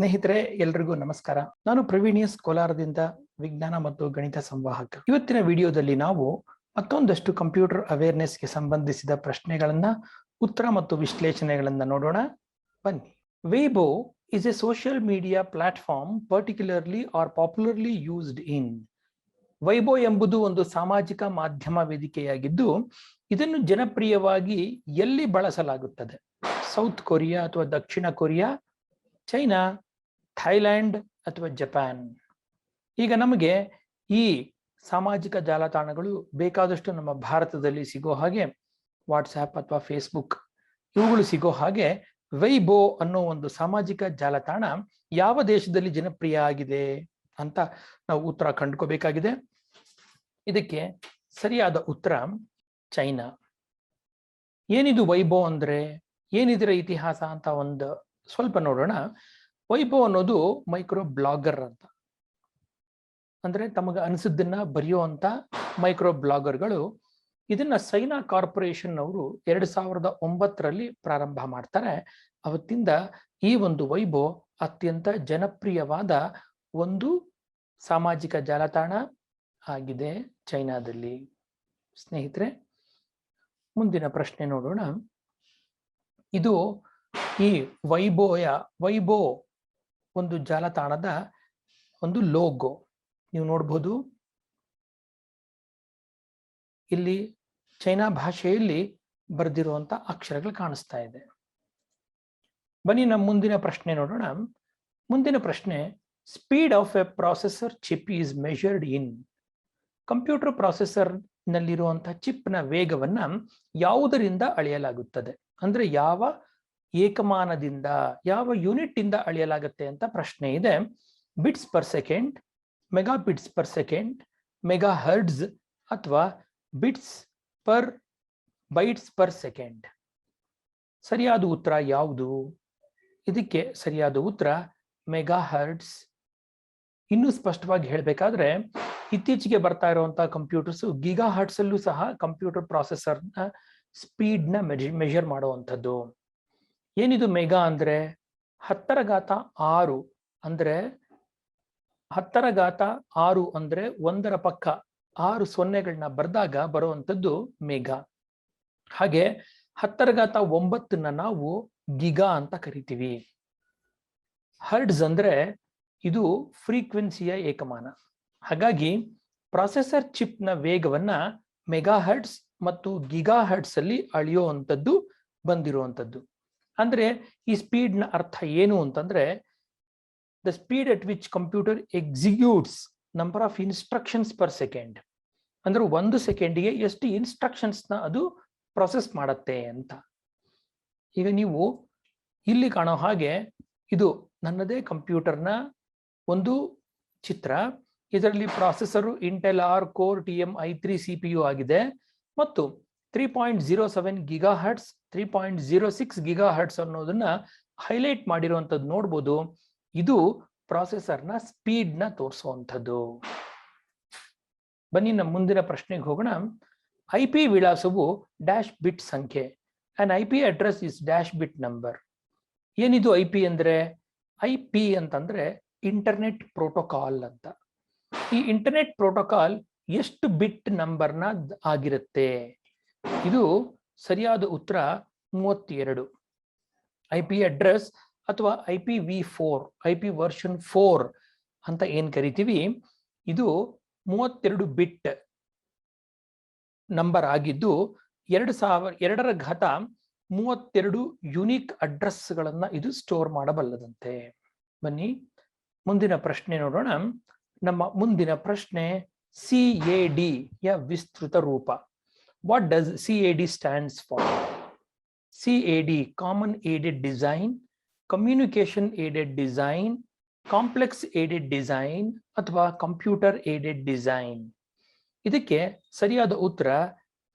ಸ್ನೇಹಿತರೆ ಎಲ್ರಿಗೂ ನಮಸ್ಕಾರ. ನಾನು ಪ್ರವೀಣಿಯಸ್ ಕೋಲಾರದಿಂದ ವಿಜ್ಞಾನ ಮತ್ತು ಗಣಿತ ಸಂವಾಹಕ. ಇವತ್ತಿನ ವಿಡಿಯೋದಲ್ಲಿ ನಾವು ಮತ್ತೊಂದಷ್ಟು ಕಂಪ್ಯೂಟರ್ ಅವೇರ್ನೆಸ್ಗೆ ಸಂಬಂಧಿಸಿದ ಪ್ರಶ್ನೆಗಳನ್ನ ಉತ್ತರ ಮತ್ತು ವಿಶ್ಲೇಷಣೆಗಳನ್ನ ನೋಡೋಣ ಬನ್ನಿ. ವೇಬೋ is a social media platform particularly or popularly used in. ವೈಬೋ ಎಂಬುದು ಒಂದು ಸಾಮಾಜಿಕ ಮಾಧ್ಯಮ ವೇದಿಕೆಯಾಗಿದ್ದು ಇದನ್ನು ಜನಪ್ರಿಯವಾಗಿ ಎಲ್ಲಿ ಬಳಸಲಾಗುತ್ತದೆ? ಸೌತ್ ಕೊರಿಯಾ ಅಥವಾ ದಕ್ಷಿಣ ಕೊರಿಯಾ, ಚೈನಾ, ಥೈಲ್ಯಾಂಡ್ ಅಥವಾ ಜಪಾನ್. ಈಗ ನಮಗೆ ಈ ಸಾಮಾಜಿಕ ಜಾಲತಾಣಗಳು ಬೇಕಾದಷ್ಟು ನಮ್ಮ ಭಾರತದಲ್ಲಿ ಸಿಗೋ ಹಾಗೆ, ವಾಟ್ಸ್ಆ್ಯಪ್ ಅಥವಾ ಫೇಸ್ಬುಕ್ ಇವುಗಳು ಸಿಗೋ ಹಾಗೆ ವೈಬೋ ಅನ್ನೋ ಒಂದು ಸಾಮಾಜಿಕ ಜಾಲತಾಣ ಯಾವ ದೇಶದಲ್ಲಿ ಜನಪ್ರಿಯ ಆಗಿದೆ ಅಂತ ನಾವು ಉತ್ತರ ಕಂಡುಕೋಬೇಕಾಗಿದೆ. ಇದಕ್ಕೆ ಸರಿಯಾದ ಉತ್ತರ ಚೈನಾ. ಏನಿದು ವೈಬೋ ಅಂದ್ರೆ, ಏನಿದರ ಇತಿಹಾಸ ಅಂತ ಒಂದು ಸ್ವಲ್ಪ ನೋಡೋಣ. ವೈಬೋ ಅನ್ನೋದು ಮೈಕ್ರೋ ಬ್ಲಾಗರ್ ಅಂತ, ಅಂದ್ರೆ ತಮಗೆ ಅನಿಸಿದ್ದನ್ನ ಬರೆಯುವಂತ ಮೈಕ್ರೋ ಬ್ಲಾಗರ್ಗಳು. ಇದನ್ನ ಸೈನಾ ಕಾರ್ಪೊರೇಷನ್ ಅವರು 2009ರಲ್ಲಿ ಪ್ರಾರಂಭ ಮಾಡ್ತಾರೆ. ಅವತ್ತಿಂದ ಈ ಒಂದು ವೈಬೋ ಅತ್ಯಂತ ಜನಪ್ರಿಯವಾದ ಒಂದು ಸಾಮಾಜಿಕ ಜಾಲತಾಣ ಆಗಿದೆ ಚೈನಾದಲ್ಲಿ. ಸ್ನೇಹಿತರೆ, ಮುಂದಿನ ಪ್ರಶ್ನೆ ನೋಡೋಣ. ಇದು ಈ ವೈಬೋ ಒಂದು ಜಾಲತಾಣದ ಒಂದು ಲೋಗೋ ನೀವು ನೋಡ್ಬೋದು. ಇಲ್ಲಿ ಚೈನಾ ಭಾಷೆಯಲ್ಲಿ ಬರೆದಿರುವಂತ ಅಕ್ಷರಗಳು ಕಾಣಿಸ್ತಾ ಇದೆ. ಬನ್ನಿ ನಮ್ಮ ಮುಂದಿನ ಪ್ರಶ್ನೆ ನೋಡೋಣ. ಮುಂದಿನ ಪ್ರಶ್ನೆ, speed of a processor chip is measured in. Computer processor ನಲ್ಲಿರುವಂತಹ ಚಿಪ್ನ ವೇಗವನ್ನ ಯಾವುದರಿಂದ ಅಳೆಯಲಾಗುತ್ತದೆ? ಅಂದ್ರೆ ಯಾವ ಏಕಮಾನದಿಂದ, ಯಾವ ಯೂನಿಟ್ ಇಂದ ಅಳೆಯಲಾಗುತ್ತೆ ಅಂತ ಪ್ರಶ್ನೆ ಇದೆ. Bits per second, megabits per second, megahertz ಅಥವಾ bits per bytes per second. ಸರಿಯಾದ ಉತ್ತರ ಯಾವುದು? ಇದಕ್ಕೆ ಸರಿಯಾದ ಉತ್ತರ ಮೆಗಾ ಹರ್ಟ್ಸ್. ಇನ್ನೂ ಸ್ಪಷ್ಟವಾಗಿ ಹೇಳಬೇಕಾದ್ರೆ, ಇತ್ತೀಚೆಗೆ ಬರ್ತಾ ಇರುವಂತಹ ಕಂಪ್ಯೂಟರ್ಸ್ ಗಿಗಾ ಹರ್ಟ್ಸ್ ಅಲ್ಲೂ ಸಹ ಕಂಪ್ಯೂಟರ್ ಪ್ರಾಸೆಸರ್ನ ಸ್ಪೀಡ್ ನ ಮೆಷರ್ ಮಾಡುವಂಥದ್ದು. ಏನಿದು ಮೆಗಾ ಅಂದ್ರೆ 10⁻6 ಅಂದ್ರೆ 10⁻6 ಅಂದ್ರೆ ಒಂದರ ಪಕ್ಕ 6 ಸೊನ್ನೆಗಳನ್ನ ಬರೆದಾಗ ಬರುವಂಥದ್ದು ಮೆಗಾ. ಹಾಗೆ 10⁻9 ನಾವು ಗಿಗಾ ಅಂತ ಕರಿತೀವಿ. ಹರ್ಟ್ಸ್ ಅಂದ್ರೆ ಇದು ಫ್ರೀಕ್ವೆನ್ಸಿಯ ಏಕಮಾನ. ಹಾಗಾಗಿ ಪ್ರಾಸೆಸರ್ ಚಿಪ್ ನ ವೇಗವನ್ನ ಮೆಗಾ ಹರ್ಟ್ಸ್ ಮತ್ತು ಗಿಗಾ ಹರ್ಟ್ಸ್ ಅಲ್ಲಿ ಅಳೆಯುವಂಥದ್ದು ಬಂದಿರುವಂಥದ್ದು. ಅಂದ್ರೆ ಈ ಸ್ಪೀಡ್ ನ ಅರ್ಥ ಏನು ಅಂತಂದ್ರೆ, the speed at which computer executes number of instructions per second. ಅಂದ್ರೆ 1 ಸೆಕೆಂಡಿಗೆ ಎಷ್ಟು ಇನ್ಸ್ಟ್ರಕ್ಷನ್ಸ್ ನ ಅದು ಪ್ರೊಸೆಸ್ ಮಾಡುತ್ತೆ ಅಂತ. ಈಗ ನೀವು ಇಲ್ಲಿ ಕಾಣೋ ಹಾಗೆ ಇದು ನನ್ನದೇ ಕಂಪ್ಯೂಟರ್ನ ಒಂದು ಚಿತ್ರ. ಇದರಲ್ಲಿ processor Intel R core TM-i3 CPU ಆಗಿದೆ ಮತ್ತು 3.07 ಗಿಗಾ ಹರ್ಟ್ಸ್ 3.06 ಗಿಗಾ ಹರ್ಟ್ಸ್ ಅನ್ನೋದನ್ನ ಹೈಲೈಟ್ ಮಾಡಿರುವಂಥದ್ದು ನೋಡ್ಬೋದು. ಇದು ಪ್ರಾಸೆಸರ್ನ ಸ್ಪೀಡ್ ನ ತೋರಿಸುವಂಥದ್ದು. ಬನ್ನಿ ನಮ್ಮ ಮುಂದಿನ ಪ್ರಶ್ನೆಗೆ ಹೋಗೋಣ. IP ವಿಳಾಸವು ಡ್ಯಾಶ್ ಬಿಟ್ ಸಂಖ್ಯೆ. On IP address is dash bit number. ಏನಿದು IP ಅಂದ್ರೆ? IP ಅಂತಂದ್ರೆ ಇಂಟರ್ನೆಟ್ ಪ್ರೋಟೋಕಾಲ್ ಅಂತ. ಈ ಇಂಟರ್ನೆಟ್ ಪ್ರೋಟೋಕಾಲ್ ಎಷ್ಟು ಬಿಟ್ ನಂಬರ್ನ ಆಗಿರುತ್ತೆ? ಇದು ಸರಿಯಾದ ಉತ್ತರ 32. IP ಅಡ್ರೆಸ್ ಅಥವಾ IPv4, IP ವರ್ಷನ್ 4 ಅಂತ ಏನ್ ಕರಿತೀವಿ, ಇದು 32 ಬಿಟ್ ನಂಬರ್ ಆಗಿದ್ದು 2002 ಯುನಿಕ್ ಅಡ್ರೆಸ್ ಗಳನ್ನ ಇದು ಸ್ಟೋರ್ ಮಾಡಬಲ್ಲದಂತೆ. ಬನ್ನಿ ಮುಂದಿನ ಪ್ರಶ್ನೆ ನೋಡೋಣ. ನಮ್ಮ ಮುಂದಿನ ಪ್ರಶ್ನೆ CAD ಯ ವಿಸ್ತೃತ ರೂಪ. What does CAD stands for? CAD common aided design, communication aided design, complex aided design ಅಥವಾ ಕಂಪ್ಯೂಟರ್ ಏಡೆಡ್ ಡಿಸೈನ್. ಇದಕ್ಕೆ ಸರಿಯಾದ ಉತ್ತರ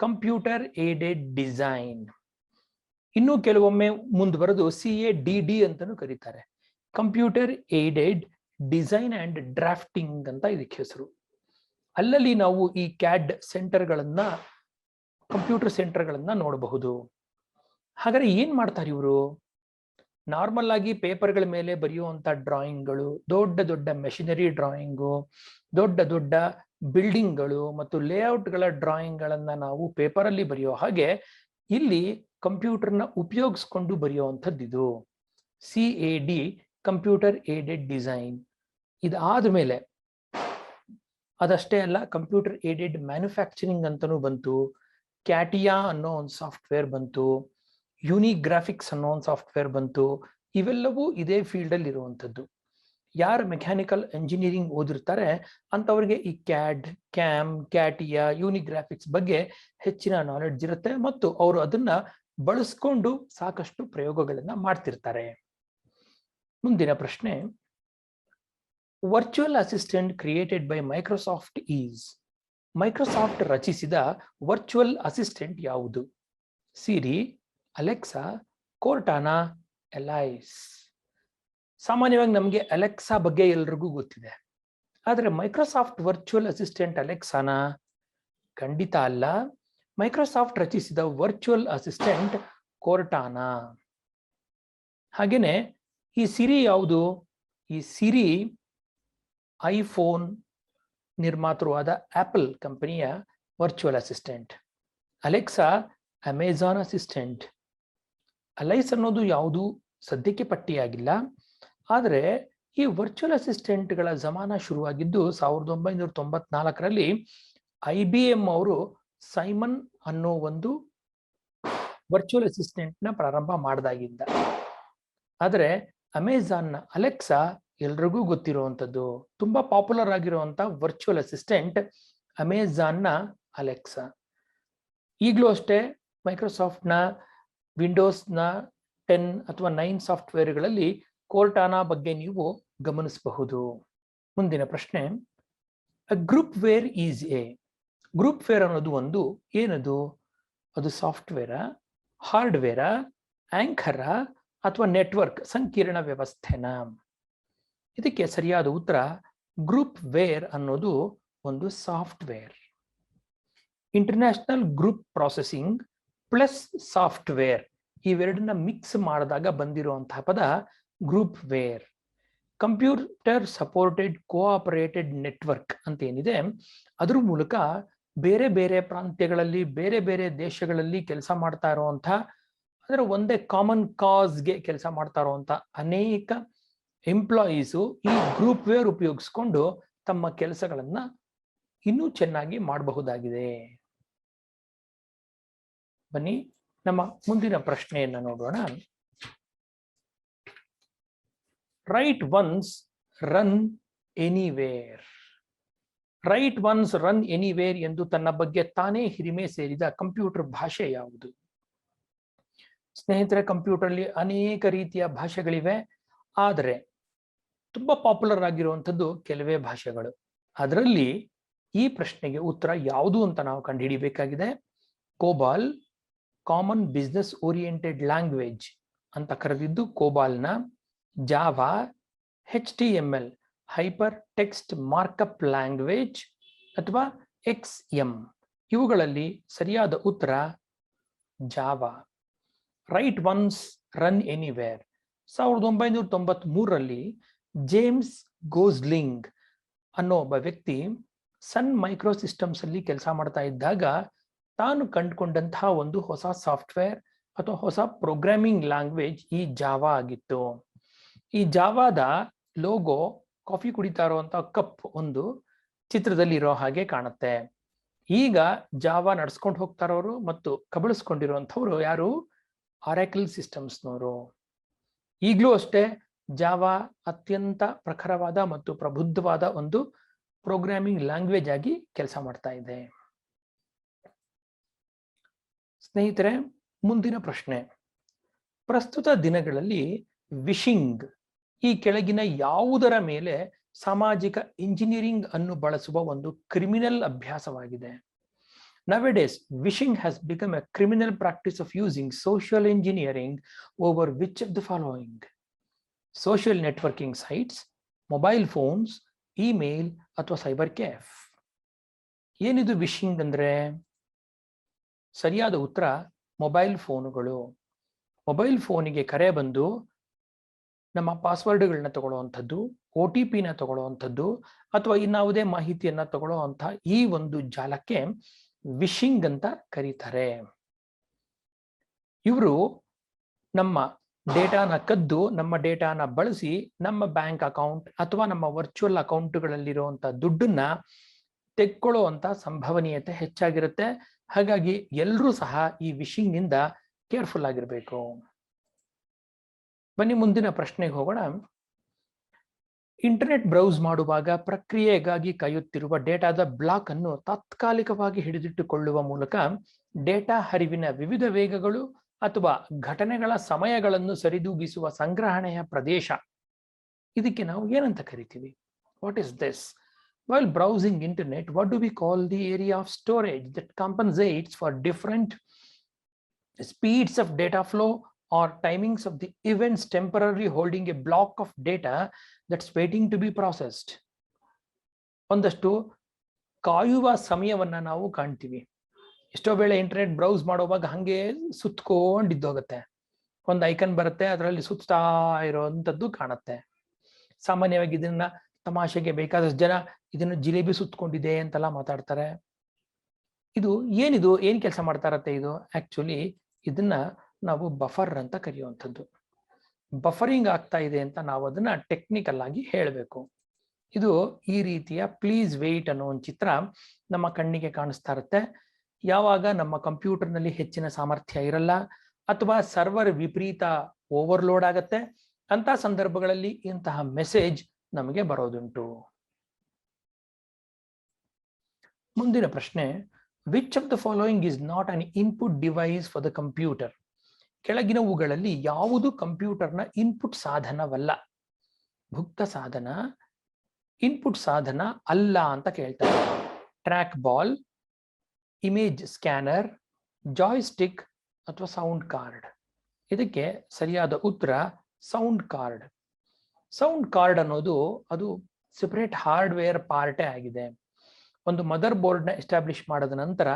ಕಂಪ್ಯೂಟರ್ ಏಡೆಡ್ ಡಿಸೈನ್. ಇನ್ನು ಕೆಲವೊಮ್ಮೆ ಮುಂದುವರೆದು CADD ಅಂತಾನೂ ಕರೀತಾರೆ. Computer aided design and drafting ಅಂತ ಇದಕ್ಕೆ ಹೆಸರು. ಅಲ್ಲಲ್ಲಿ ನಾವು ಈ CAD ಸೆಂಟರ್ಗಳನ್ನ, ಕಂಪ್ಯೂಟರ್ ಸೆಂಟರ್ಗಳನ್ನ ನೋಡಬಹುದು. ಹಾಗಾದ್ರೆ ಏನ್ ಮಾಡ್ತಾರೆ ಇವರು? ನಾರ್ಮಲ್ ಆಗಿ ಪೇಪರ್ಗಳ ಮೇಲೆ ಬರೆಯುವಂತ ಡ್ರಾಯಿಂಗ್ಗಳು, ದೊಡ್ಡ ದೊಡ್ಡ ಮೆಷಿನರಿ ಡ್ರಾಯಿಂಗು, ದೊಡ್ಡ ದೊಡ್ಡ ಬಿಲ್ಡಿಂಗ್ಗಳು ಮತ್ತು ಲೇಔಟ್ಗಳ ಡ್ರಾಯಿಂಗ್ಗಳನ್ನ ನಾವು ಪೇಪರಲ್ಲಿ ಬರೆಯೋ ಹಾಗೆ ಇಲ್ಲಿ ಕಂಪ್ಯೂಟರ್ನ ಉಪಯೋಗಿಸ್ಕೊಂಡು ಬರೆಯುವಂಥದ್ದು ಇದು CAD, ಕಂಪ್ಯೂಟರ್ ಏಡೆಡ್ ಡಿಸೈನ್. ಇದಾದ ಮೇಲೆ ಅದಷ್ಟೇ ಅಲ್ಲ, ಕಂಪ್ಯೂಟರ್ ಏಡೆಡ್ ಮ್ಯಾನುಫ್ಯಾಕ್ಚರಿಂಗ್ ಅಂತಲೂ ಬಂತು, ಕ್ಯಾಟಿಯಾ ಅನ್ನೋ ಒಂದು ಸಾಫ್ಟ್ವೇರ್ ಬಂತು, ಯೂನಿಗ್ರಾಫಿಕ್ಸ್ ಅನ್ನೋ ಒಂದು ಸಾಫ್ಟ್ವೇರ್ ಬಂತು. ಇವೆಲ್ಲವೂ ಇದೇ ಫೀಲ್ಡ್ ಅಲ್ಲಿ ಇರುವಂಥದ್ದು. ಯಾರು ಮೆಕ್ಯಾನಿಕಲ್ ಎಂಜಿನಿಯರಿಂಗ್ ಓದಿರ್ತಾರೆ ಅಂತವ್ರಿಗೆ ಈ ಕ್ಯಾಡ್, ಕ್ಯಾಮ್, ಕ್ಯಾಟಿಯಾ, ಯೂನಿಗ್ರಾಫಿಕ್ಸ್ ಬಗ್ಗೆ ಹೆಚ್ಚಿನ ನಾಲೆಡ್ಜ್ ಇರುತ್ತೆ ಮತ್ತು ಅವರು ಅದನ್ನ ಬಳಸ್ಕೊಂಡು ಸಾಕಷ್ಟು ಪ್ರಯೋಗಗಳನ್ನ ಮಾಡ್ತಿರ್ತಾರೆ. ಮುಂದಿನ ಪ್ರಶ್ನೆ, virtual assistant created by Microsoft is. Microsoft ರಚಿಸಿದ ವರ್ಚುವಲ್ ಅಸಿಸ್ಟೆಂಟ್ ಯಾವುದು? ಸಿರಿ, ಅಲೆಕ್ಸಾ, ಕೋರ್ಟಾನಾ, ಎಲೈಸ್. ಸಾಮಾನ್ಯವಾಗಿ ನಮಗೆ ಅಲೆಕ್ಸಾ ಬಗ್ಗೆ ಎಲ್ರಿಗೂ ಗೊತ್ತಿದೆ, ಆದರೆ ಮೈಕ್ರೋಸಾಫ್ಟ್ ವರ್ಚುವಲ್ ಅಸಿಸ್ಟೆಂಟ್ ಅಲೆಕ್ಸಾನಾ? ಖಂಡಿತ ಅಲ್ಲ. ಮೈಕ್ರೋಸಾಫ್ಟ್ ರಚಿಸಿದ ವರ್ಚುವಲ್ ಅಸಿಸ್ಟೆಂಟ್ ಕೋರ್ಟಾನಾ. ಹಾಗೇನೆ ಈ ಸಿರಿ ಯಾವುದು? ಈ ಸಿರಿ ಐಫೋನ್ ನಿರ್ಮಾತೃವಾದ ಆಪಲ್ ಕಂಪನಿಯ virtual assistant. Alexa Amazon assistant. Alloys ಅನ್ನೋದು ಯಾವುದು ಸದ್ಯಕ್ಕೆ ಪಟ್ಟಿಯಾಗಿಲ್ಲ, ಆದರೆ ಈ ವರ್ಚುವಲ್ ಅಸಿಸ್ಟೆಂಟ್ಗಳ ಜಮಾನ ಶುರುವಾಗಿದ್ದು 1994ರಲ್ಲಿ IBM ಅವರು ಸೈಮನ್ ಅನ್ನೋ ಒಂದು ವರ್ಚುವಲ್ ಅಸಿಸ್ಟೆಂಟ್ನ ಪ್ರಾರಂಭ ಮಾಡಿದಾಗಿಂದ. ಆದರೆ ಅಮೆಜಾನ್ನ ಅಲೆಕ್ಸಾ ಎಲ್ರಿಗೂ ಗೊತ್ತಿರುವಂಥದ್ದು, ತುಂಬಾ ಪಾಪ್ಯುಲರ್ ಆಗಿರುವಂತ ವರ್ಚುವಲ್ ಅಸಿಸ್ಟೆಂಟ್ ಅಮೆಜಾನ್ನ ಅಲೆಕ್ಸಾ. ಈಗಲೂ ಅಷ್ಟೇ ಮೈಕ್ರೋಸಾಫ್ಟ್ನ ವಿಂಡೋಸ್ನ 10 ಅಥವಾ 9 ಸಾಫ್ಟ್ವೇರ್ಗಳಲ್ಲಿ ಕೋರ್ಟಾನಾ ಬಗ್ಗೆ ನೀವು ಗಮನಿಸಬಹುದು. ಮುಂದಿನ ಪ್ರಶ್ನೆ, groupware is a. Groupware ಅನ್ನೋದು ಒಂದು ಏನದು? ಅದು ಸಾಫ್ಟ್ವೇರಾ, ಹಾರ್ಡ್ವೇರಾ, ಆಂಕರಾ ಅಥವಾ ನೆಟ್ವರ್ಕ್ ಸಂಕೀರ್ಣ ವ್ಯವಸ್ಥೆನಾ? ಇದಕ್ಕೆ ಸರಿಯಾದ ಉತ್ತರ ಗ್ರೂಪ್ ವೇರ್ ಅನ್ನೋದು ಒಂದು software. International group processing plus software ಇವೆರಡನ್ನ ಮಿಕ್ಸ್ ಮಾಡಿದಾಗ ಬಂದಿರುವಂತಹ ಪದ groupware. Computer supported cooperated network ಅಂತ ಏನಿದೆ, ಅದ್ರ ಮೂಲಕ ಬೇರೆ ಬೇರೆ ಪ್ರಾಂತ್ಯಗಳಲ್ಲಿ, ಬೇರೆ ಬೇರೆ ದೇಶಗಳಲ್ಲಿ ಕೆಲಸ ಮಾಡ್ತಾ ಇರುವಂಥ, ಅದರ ಒಂದೇ ಕಾಮನ್ ಕಾಸ್ಗೆ ಕೆಲಸ ಮಾಡ್ತಾ ಇರುವಂಥ ಅನೇಕ ಎಂಪ್ಲಾಯೀಸು ಈ ಗ್ರೂಪ್ ವೇರ್ ಉಪಯೋಗಿಸ್ಕೊಂಡು ತಮ್ಮ ಕೆಲಸಗಳನ್ನ ಇನ್ನೂ ಚೆನ್ನಾಗಿ ಮಾಡಬಹುದಾಗಿದೆ. ಬನ್ನಿ ನಮ್ಮ ಮುಂದಿನ ಪ್ರಶ್ನೆಯನ್ನ ನೋಡೋಣ. Right once run anywhere. Right once run anywhere ಎಂದು ತನ್ನ ಬಗ್ಗೆ ತಾನೇ ಹಿರಿಮೆ ಸೇರಿದ ಕಂಪ್ಯೂಟರ್ ಭಾಷೆ ಯಾವುದು? ಸ್ನೇಹಿತರೆ, ಕಂಪ್ಯೂಟರ್ಲಿ ಅನೇಕ ರೀತಿಯ ಭಾಷೆಗಳಿವೆ, ಆದರೆ ತುಂಬಾ ಪಾಪ್ಯುಲರ್ ಆಗಿರುವಂಥದ್ದು ಕೆಲವೇ ಭಾಷೆಗಳು. ಅದರಲ್ಲಿ ಈ ಪ್ರಶ್ನೆಗೆ ಉತ್ತರ ಯಾವುದು ಅಂತ ನಾವು ಕಂಡುಹಿಡಿಬೇಕಾಗಿದೆ. COBOL, common business oriented language ಅಂತ ಕರೆದಿದ್ದು ಕೋಬಾಲ್ನ, Java, HTML hypertext markup language ಅಥವಾ XM. ಇವುಗಳಲ್ಲಿ ಸರಿಯಾದ ಉತ್ತರ Java. Write once run anywhere 1993ರಲ್ಲಿ ಜೇಮ್ಸ್ ಗೋಸ್ಲಿಂಗ್ ಅನ್ನೋ ಒಬ್ಬ ವ್ಯಕ್ತಿ ಸನ್ ಮೈಕ್ರೋ ಸಿಸ್ಟಮ್ಸ್ ಅಲ್ಲಿ ಕೆಲಸ ಮಾಡ್ತಾ ಇದ್ದಾಗ ತಾನು ಕಂಡುಕೊಂಡಂತಹ ಒಂದು ಹೊಸ ಸಾಫ್ಟ್ವೇರ್ ಅಥವಾ ಹೊಸ ಪ್ರೋಗ್ರಾಮಿಂಗ್ ಲ್ಯಾಂಗ್ವೇಜ್ ಈ ಜಾವಾ ಆಗಿತ್ತು. ಈ ಜಾವಾದ ಲೋಗೋ ಕಾಫಿ ಕುಡಿತಾ ಇರುವಂತಹ ಕಪ್ ಒಂದು ಚಿತ್ರದಲ್ಲಿ ಇರೋ ಹಾಗೆ ಕಾಣುತ್ತೆ. ಈಗ ಜಾವಾ ನಡ್ಸ್ಕೊಂಡು ಹೋಗ್ತಾ ಇರೋರು ಮತ್ತು ಕಬಳಿಸ್ಕೊಂಡಿರುವಂಥವ್ರು ಯಾರು? ಆರಾಕಲ್ ಸಿಸ್ಟಮ್ಸ್ನವರು. ಈಗಲೂ ಅಷ್ಟೇ ಜಾವಾ ಅತ್ಯಂತ ಪ್ರಖರವಾದ ಮತ್ತು ಪ್ರಬುದ್ಧವಾದ ಒಂದು ಪ್ರೋಗ್ರಾಮಿಂಗ್ ಲ್ಯಾಂಗ್ವೇಜ್ ಆಗಿ ಕೆಲಸ ಮಾಡ್ತಾ ಇದೆ. ಸ್ನೇಹಿತರೆ, ಮುಂದಿನ ಪ್ರಶ್ನೆ, ಪ್ರಸ್ತುತ ದಿನಗಳಲ್ಲಿ ವಿಶಿಂಗ್ ಈ ಕೆಳಗಿನ ಯಾವುದರ ಮೇಲೆ ಸಾಮಾಜಿಕ ಇಂಜಿನಿಯರಿಂಗ್ ಅನ್ನು ಬಳಸುವ ಒಂದು ಕ್ರಿಮಿನಲ್ ಅಭ್ಯಾಸವಾಗಿದೆ? Nowadays, wishing has become a criminal practice of using social engineering over which of the following? Social networking sites, mobile phones, email ಅಥವಾ ಸೈಬರ್ ಕ್ಯಾಫ್. ಏನಿದು ವಿಶಿಂಗ್ ಅಂದ್ರೆ? ಸರಿಯಾದ ಉತ್ತರ ಮೊಬೈಲ್ ಫೋನುಗಳು. ಮೊಬೈಲ್ ಫೋನಿಗೆ ಕರೆ ಬಂದು ನಮ್ಮ ಪಾಸ್ವರ್ಡ್ಗಳನ್ನ ತಗೊಳ್ಳುವಂಥದ್ದು, OTP ನ ತಗೊಳ್ಳುವಂಥದ್ದು ಅಥವಾ ಇನ್ನಾವುದೇ ಮಾಹಿತಿಯನ್ನ ತಗೊಳ್ಳುವಂಥ ಈ ಒಂದು ಜಾಲಕ್ಕೆ ವಿಶಿಂಗ್ ಅಂತ ಕರೀತಾರೆ. ಇವರು ನಮ್ಮ ಡೇಟಾನ ಕದ್ದು, ನಮ್ಮ ಡೇಟಾನ ಬಳಸಿ ನಮ್ಮ ಬ್ಯಾಂಕ್ ಅಕೌಂಟ್ ಅಥವಾ ನಮ್ಮ ವರ್ಚುವಲ್ ಅಕೌಂಟ್ಗಳಲ್ಲಿರುವಂಥ ದುಡ್ಡನ್ನ ತೆಕ್ಕೊಳ್ಳುವಂತ ಸಂಭವನೀಯತೆ ಹೆಚ್ಚಾಗಿರುತ್ತೆ. ಹಾಗಾಗಿ ಎಲ್ಲರೂ ಸಹ ಈ ವಿಶಿಂಗ್ ನಿಂದ ಕೇರ್ಫುಲ್ ಆಗಿರಬೇಕು. ಬನ್ನಿ ಮುಂದಿನ ಪ್ರಶ್ನೆಗೆ ಹೋಗೋಣ. ಇಂಟರ್ನೆಟ್ ಬ್ರೌಸ್ ಮಾಡುವಾಗ ಪ್ರಕ್ರಿಯೆಗಾಗಿ ಕಾಯುತ್ತಿರುವ ಡೇಟಾದ ಬ್ಲಾಕ್ ಅನ್ನು ತಾತ್ಕಾಲಿಕವಾಗಿ ಹಿಡಿದಿಟ್ಟುಕೊಳ್ಳುವ ಮೂಲಕ ಡೇಟಾ ಹರಿವಿನ ವಿವಿಧ ವೇಗಗಳು ಅಥವಾ ಘಟನೆಗಳ ಸಮಯಗಳನ್ನು ಸರಿದೂಗಿಸುವ ಸಂಗ್ರಹಣೆಯ ಪ್ರದೇಶ, ಇದಕ್ಕೆ ನಾವು ಏನಂತ ಕರಿತೀವಿ? What is this? While browsing internet, what do we call the area of storage that compensates for different speeds of data flow or timings of the events, temporarily holding a block of data that's waiting to be processed? ಒಂದಷ್ಟು ಕಾಯುವ ಸಮಯವನ್ನ ನಾವು ಕಾಣ್ತೀವಿ. ಎಷ್ಟೋ ವೇಳೆ internet browse ಮಾಡುವಾಗ ಹಂಗೆ ಸುತ್ತಕೊಂಡಿದ್ದೋಗುತ್ತೆ. ಒಂದು ಐಕನ್ ಬರುತ್ತೆ, ಅದರಲ್ಲಿ ಸುತ್ತಾ ಇರೋಂಥದ್ದು ಕಾಣುತ್ತೆ. ಸಾಮಾನ್ಯವಾಗಿ ಇದನ್ನ ತಮಾಷೆಗೆ ಬೇಕಾದಷ್ಟು ಜನ ಇದನ್ನು ಜಿಲೇಬಿ ಸುತ್ತಕೊಂಡಿದೆ ಅಂತೆಲ್ಲ ಮಾತಾಡ್ತಾರೆ. ಇದು ಏನ್ ಕೆಲಸ ಮಾಡ್ತಾ ಇರತ್ತೆ ಇದು? ಆಕ್ಚುಲಿ ಇದನ್ನ ನಾವು ಬಫರ್ ಅಂತ ಕರೆಯುವಂಥದ್ದು. ಬಫರಿಂಗ್ ಆಗ್ತಾ ಇದೆ ಅಂತ ನಾವು ಅದನ್ನ ಟೆಕ್ನಿಕಲ್ ಆಗಿ ಹೇಳಬೇಕು. ಇದು ಈ ರೀತಿಯ ಪ್ಲೀಸ್ ವೇಟ್ ಅನ್ನೋ ಒಂದು ಚಿತ್ರ ನಮ್ಮ ಕಣ್ಣಿಗೆ ಕಾಣಿಸ್ತಾ ಇರುತ್ತೆ. ಯಾವಾಗ ನಮ್ಮ ಕಂಪ್ಯೂಟರ್ನಲ್ಲಿ ಹೆಚ್ಚಿನ ಸಾಮರ್ಥ್ಯ ಇರಲ್ಲ ಅಥವಾ ಸರ್ವರ್ ವಿಪರೀತ ಓವರ್ಲೋಡ್ ಆಗತ್ತೆ, ಅಂತ ಸಂದರ್ಭಗಳಲ್ಲಿ ಇಂತಹ ಮೆಸೇಜ್ ನಮಗೆ ಬರೋದುಂಟು. ಮುಂದಿನ ಪ್ರಶ್ನೆ, which of the following is not an input device for the computer? ಕೆಳಗಿನವುಗಳಲ್ಲಿ ಯಾವುದು ಕಂಪ್ಯೂಟರ್ನ ಇನ್ಪುಟ್ ಸಾಧನವಲ್ಲ? ಭುಕ್ತ ಸಾಧನ, ಇನ್ಪುಟ್ ಸಾಧನ ಅಲ್ಲ ಅಂತ ಕೇಳ್ತಾರೆ. Track ball, image scanner, joystick ಅಥವಾ ಸೌಂಡ್ ಕಾರ್ಡ್? ಇದಕ್ಕೆ ಸರಿಯಾದ ಉತ್ತರ ಸೌಂಡ್ ಕಾರ್ಡ್. ಸೌಂಡ್ ಕಾರ್ಡ್ ಅನ್ನೋದು ಅದು ಸೆಪರೇಟ್ ಹಾರ್ಡ್ವೇರ್ ಪಾರ್ಟೇ ಆಗಿದೆ. ಒಂದು ಮದರ್ ಬೋರ್ಡ್ನ ಎಸ್ಟಾಬ್ಲಿಷ್ ಮಾಡಿದ ನಂತರ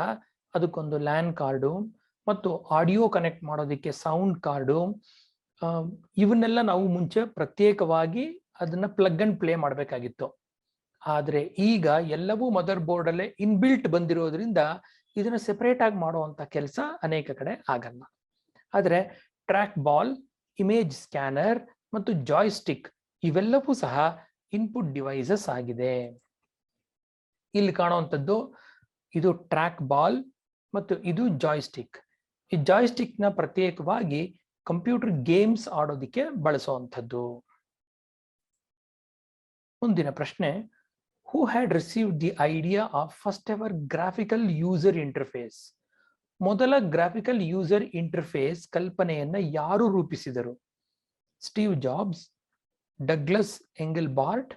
ಅದಕ್ಕೊಂದು ಲ್ಯಾನ್ ಕಾರ್ಡು ಮತ್ತು ಆಡಿಯೋ ಕನೆಕ್ಟ್ ಮಾಡೋದಕ್ಕೆ ಸೌಂಡ್ ಕಾರ್ಡು, ಇವನ್ನೆಲ್ಲ ನಾವು ಮುಂಚೆ ಪ್ರತ್ಯೇಕವಾಗಿ ಅದನ್ನ ಪ್ಲಗ್ ಅಂಡ್ ಪ್ಲೇ ಮಾಡಬೇಕಾಗಿತ್ತು. ಆದರೆ ಈಗ ಎಲ್ಲವೂ ಮದರ್ ಬೋರ್ಡ್ ಅಲ್ಲೇ ಇನ್ಬಿಲ್ಟ್ ಬಂದಿರೋದ್ರಿಂದ ಇದನ್ನ ಸೆಪರೇಟ್ ಆಗಿ ಮಾಡುವಂತ ಕೆಲಸ ಅನೇಕ ಕಡೆ ಆಗಲ್ಲ. ಆದರೆ ಟ್ರ್ಯಾಕ್ ಬಾಲ್, ಇಮೇಜ್ ಸ್ಕ್ಯಾನರ್ ಮತ್ತು ಜಾಯ್ಸ್ಟಿಕ್ ಇವೆಲ್ಲವೂ ಸಹ ಇನ್ಪುಟ್ ಡಿವೈಸಸ್ ಆಗಿದೆ. ಇಲ್ಲಿ ಕಾಣುವಂಥದ್ದು ಇದು ಟ್ರ್ಯಾಕ್ ಬಾಲ್ ಮತ್ತು ಇದು ಜಾಯ್ಸ್ಟಿಕ್. ಈ ಜಾಯ್ಸ್ಟಿಕ್ ನ ಪ್ರತ್ಯೇಕವಾಗಿ ಕಂಪ್ಯೂಟರ್ ಗೇಮ್ಸ್ ಆಡೋದಿಕ್ಕೆ ಬಳಸುವಂಥದ್ದು. ಮುಂದಿನ ಪ್ರಶ್ನೆ, who had received the idea of first ever graphical user interface? ಮೊದಲ ಗ್ರಾಫಿಕಲ್ ಯೂಸರ್ ಇಂಟರ್ಫೇಸ್ ಕಲ್ಪನೆಯನ್ನ ಯಾರು ರೂಪಿಸಿದರು? ಸ್ಟೀವ್ ಜಾಬ್ಸ್, ಡಗ್ಲಸ್ ಎಂಗಲ್ಬಾರ್ಟ್,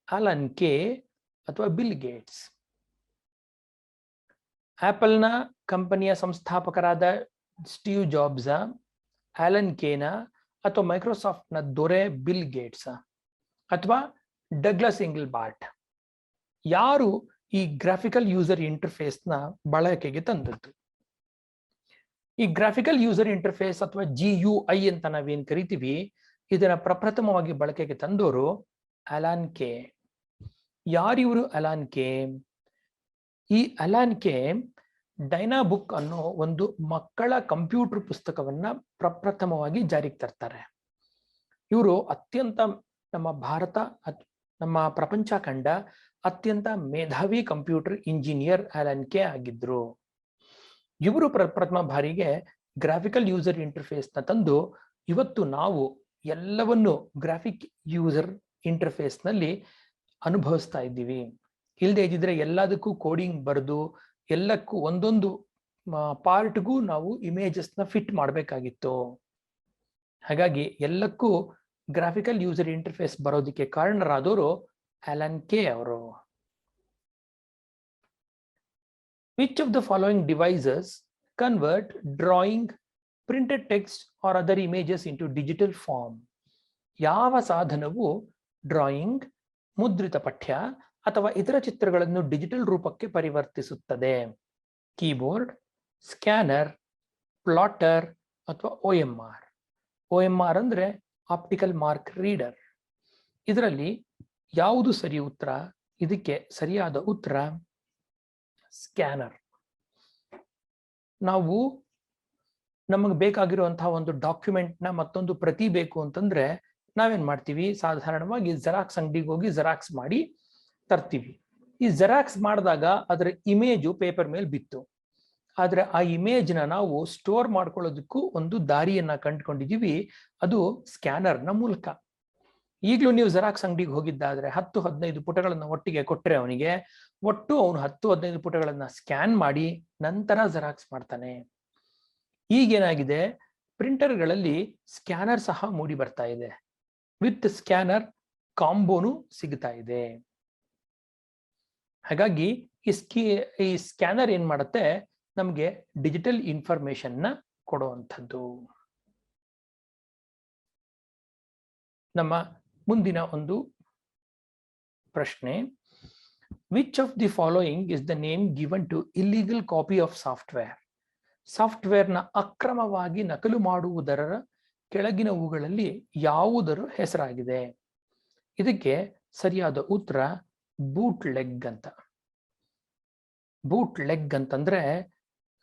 ಅಲನ್ ಕೆ ಅಥವಾ ಬಿಲ್ ಗೇಟ್ಸ್? ಆಪಲ್ನ ಕಂಪನಿಯ ಸಂಸ್ಥಾಪಕರಾದ ಸ್ಟೀವ್ ಜಾಬ್ಸ, ಅಲನ್ ಕೇನ ಅಥವಾ ಮೈಕ್ರೋಸಾಫ್ಟ್ನ ದೊರೆ ಬಿಲ್ ಗೇಟ್ಸ್ ಅಥವಾ ಡಗ್ಲಸ್ ಎಂಗಲ್ಬಾರ್ಟ್? ಯಾರು ಈ ಗ್ರಾಫಿಕಲ್ ಯೂಸರ್ ಇಂಟರ್ಫೇಸ್ನ ಬಳಕೆಗೆ ತಂದದ್ದು? ಈ ಗ್ರಾಫಿಕಲ್ ಯೂಸರ್ ಇಂಟರ್ಫೇಸ್ ಅಥವಾ GUI ಅಂತ ನಾವೇನ್ ಕರಿತೀವಿ, ಇದನ್ನ ಪ್ರಪ್ರಥಮವಾಗಿ ಬಳಕೆಗೆ ತಂದವರು ಅಲಾನ್ ಕೆ. ಯಾರಿವರು ಅಲಾನ್ ಕೆ? ಈ ಅಲಾನ್ ಕೆ ಡೈನಾಬುಕ್ ಅನ್ನೋ ಒಂದು ಮಕ್ಕಳ ಕಂಪ್ಯೂಟರ್ ಪುಸ್ತಕವನ್ನ ಪ್ರಪ್ರಥಮವಾಗಿ ಜಾರಿಗೆ ತರ್ತಾರೆ. ಇವರು ಅತ್ಯಂತ ನಮ್ಮ ಭಾರತ, ನಮ್ಮ ಪ್ರಪಂಚ ಕಂಡ ಅತ್ಯಂತ ಮೇಧಾವಿ ಕಂಪ್ಯೂಟರ್ ಇಂಜಿನಿಯರ್ ಅಲಾನ್ ಕೆ ಆಗಿದ್ರು. ಇವರು ಪ್ರಪ್ರಥಮ ಬಾರಿಗೆ ಗ್ರಾಫಿಕಲ್ ಯೂಸರ್ ಇಂಟರ್ಫೇಸ್ ನ ತಂದು ಇವತ್ತು ನಾವು ಎಲ್ಲವನ್ನು ಗ್ರಾಫಿಕ್ ಯೂಸರ್ ಇಂಟರ್ಫೇಸ್ ನಲ್ಲಿ ಅನುಭವಿಸ್ತಾ ಇದ್ದೀವಿ. ಇಲ್ಲದೆ ಇದ್ದಿದ್ರೆ ಎಲ್ಲದಕ್ಕೂ ಕೋಡಿಂಗ್ ಬರೆದು ಎಲ್ಲಕ್ಕೂ ಒಂದೊಂದು ಪಾರ್ಟ್ಗೂ ನಾವು ಇಮೇಜಸ್ ನ ಫಿಟ್ ಮಾಡಬೇಕಾಗಿತ್ತು. ಹಾಗಾಗಿ ಎಲ್ಲಕ್ಕೂ ಗ್ರಾಫಿಕಲ್ ಯೂಸರ್ ಇಂಟರ್ಫೇಸ್ ಬರೋದಕ್ಕೆ ಕಾರಣರಾದವರು ಅಲಾನ್ ಕೆ ಅವರು. Which of the following devices convert drawing, printed text or other images into digital form? ಯಾವ ಸಾಧನವು ಡ್ರಾಯಿಂಗ್, ಮುದ್ರಿತ ಪಠ್ಯ ಅಥವಾ ಇತರ ಚಿತ್ರಗಳನ್ನು ಡಿಜಿಟಲ್ ರೂಪಕ್ಕೆ ಪರಿವರ್ತಿಸುತ್ತದೆ? ಕೀಬೋರ್ಡ್, ಸ್ಕ್ಯಾನರ್, ಪ್ಲಾಟರ್ ಅಥವಾ OMR? OMR ಅಂದ್ರೆ ಆಪ್ಟಿಕಲ್ ಮಾರ್ಕ್ ರೀಡರ್. ಇದರಲ್ಲಿ ಯಾವುದು ಸರಿ ಉತ್ತರ? ಇದಕ್ಕೆ ಸರಿಯಾದ ಉತ್ತರ ಸ್ಕ್ಯಾನರ್. ನಾವು ನಮಗೆ ಬೇಕಾಗಿರುವಂತಹ ಒಂದು ಡಾಕ್ಯುಮೆಂಟ್ನ ಮತ್ತೊಂದು ಪ್ರತಿ ಬೇಕು ಅಂತಂದ್ರೆ ನಾವೇನ್ ಮಾಡ್ತೀವಿ? ಸಾಧಾರಣವಾಗಿ ಜೆರಾಕ್ಸ್ ಅಂಗಡಿಗೆ ಹೋಗಿ ಜೆರಾಕ್ಸ್ ಮಾಡಿ ತರ್ತೀವಿ. ಈ ಜೆರಾಕ್ಸ್ ಮಾಡಿದಾಗ ಅದರ ಇಮೇಜು ಪೇಪರ್ ಮೇಲೆ ಬಿತ್ತು. ಆದ್ರೆ ಆ ಇಮೇಜ್ನ ನಾವು ಸ್ಟೋರ್ ಮಾಡ್ಕೊಳ್ಳೋದಕ್ಕೂ ಒಂದು ದಾರಿಯನ್ನ ಕಂಡುಕೊಂಡಿದೀವಿ, ಅದು ಸ್ಕ್ಯಾನರ್ನ ಮೂಲಕ. ಈಗಲೂ ನೀವು ಜೆರಾಕ್ಸ್ ಅಂಗಡಿಗೆ ಹೋಗಿದ್ದಾದ್ರೆ 10-15 ಪುಟಗಳನ್ನು ಒಟ್ಟಿಗೆ ಕೊಟ್ಟರೆ ಅವನಿಗೆ ಒಟ್ಟು ಅವನು 10-15 ಪುಟಗಳನ್ನ ಸ್ಕ್ಯಾನ್ ಮಾಡಿ ನಂತರ ಜೆರಾಕ್ಸ್ ಮಾಡ್ತಾನೆ. ಈಗೇನಾಗಿದೆ, ಪ್ರಿಂಟರ್ಗಳಲ್ಲಿ ಸ್ಕ್ಯಾನರ್ ಸಹ ಮೂಡಿ ಬರ್ತಾ ಇದೆ. ವಿತ್ ಸ್ಕ್ಯಾನರ್ ಕಾಂಬೋನು ಸಿಗ್ತಾ ಇದೆ. ಹಾಗಾಗಿ ಈ ಸ್ಕ್ಯಾನರ್ ಏನ್ ಮಾಡುತ್ತೆ? ನಮಗೆ ಡಿಜಿಟಲ್ ಇನ್ಫಾರ್ಮೇಶನ್ ನ ಕೊಡುವಂಥದ್ದು. ನಮ್ಮ ಮುಂದಿನ ಒಂದು ಪ್ರಶ್ನೆ, which of the following is the name given to illegal copy of software? ಸಾಫ್ಟ್ವೇರ್ನ ಅಕ್ರಮವಾಗಿ ನಕಲು ಮಾಡುವುದರ ಕೆಳಗಿನವುಗಳಲ್ಲಿ ಯಾವುದರ ಹೆಸರಾಗಿದೆ? ಇದಕ್ಕೆ ಸರಿಯಾದ ಉತ್ತರ ಬೂಟ್ ಲೆಗ್ ಅಂತ. ಬೂಟ್ ಲೆಗ್ ಅಂತಂದ್ರೆ